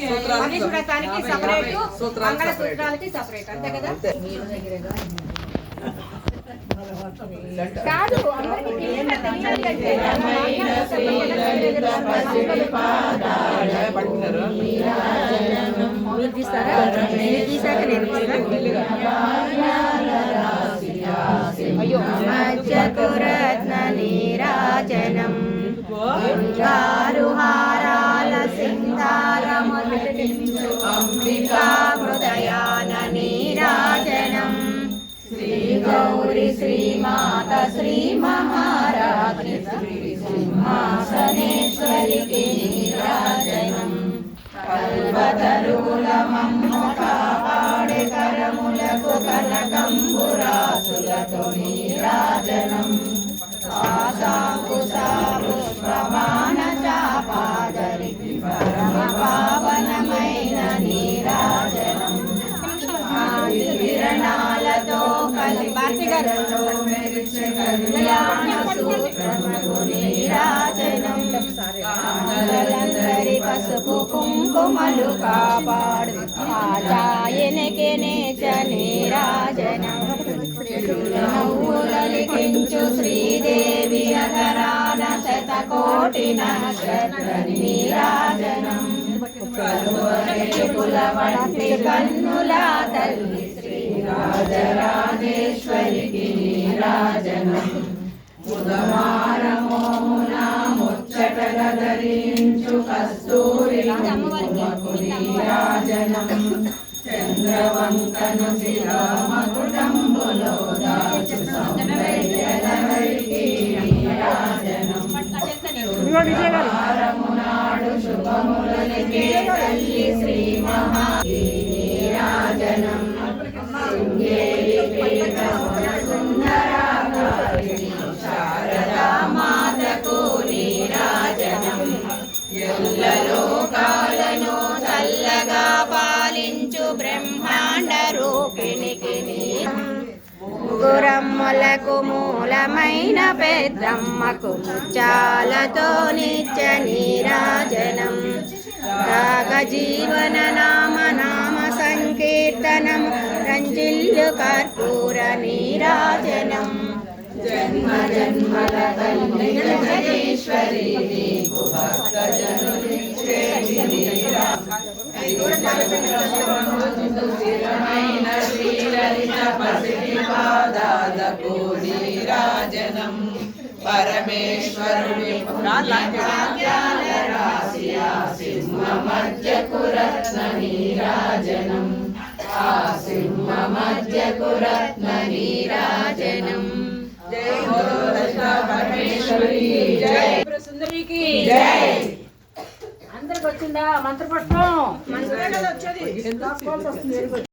మణిశుడకానికి separate, మంగళసూత్రాలకి separate, అంతే కదా? కాదు, అందరికీ తెలియాలి అంటే తీస్తారా? తీసాక అయ్యో మధ్యకురత్న నీరాజనం హారాల సింగారములించు అంబికా హృదయాన నీరాజనం శ్రీ గౌరి శ్రీమాత శ్రీ మహారాజ్ఞి శ్రీ సింహాసనేశ్వరికి నీరాజనం కల్పతరులమమ్ము కాపాడే కరములకు కనకంబురాసులతో నీరాజనం పుష్పమాన చాపాదరి పరమ పావనమైన నీరాజనం కిరణాలతో కలిపార్తిగరలో మెరిసే కళ్యాణ సూత్రముకు నీరాజనం పసుపు కుంకుమలు కాపాడు ఆచాయనకే నేచ నీరాజనం నవ్వులలికించు శ్రీదేవి అధరాన శతకోటి నక్షత్ర నీరాజనం కులవట్టి కన్నుల తల్లి శ్రీరాజరాజేశ్వరికి నీరాజనం ముదమారమోమున ముచ్చటగ ధరించు కస్తూరి నీరాజనం చంద్రవంకను శిలామకుటంబులో దాచు సౌందర్యలహరికి నీరాజనం శుభమునాడు శుభములకే తల్లి శ్రీ మహా నీరాజనం సుందరాకారిణి శారదా మాతకు నీరాజనం ఎల్లలోకాలను చల్లగా పాలించు బ్రహ్మాండ రూపిణికి గురమ్మలకు మూలమైన పెద్దమ్మకు చాలతో నిత్య నీరాజనం రాగ జీవన నామ నామ సంకీర్తనము రంజిల్లు కర్పూర నీరాజనం జన్మ జన్మల తల్లి జగదీశ్వరి నీకు భక్త జనులిచ్చే స్థిరమైన శ్రీలలిత పసిడి పాదాలకు నీరాజనం పరమేశ్వరుని భాగ్యాల రాశియా సింహ మధ్యకు రత్న నీరాజనం ఆ సింహ మధ్యకు రత్న నీరాజనం జై పరమేశ్వరి జై సుందరికి జై. అందరికి వచ్చిందా మంత్రపుష్పం? మంత్రమే కదా వచ్చేది.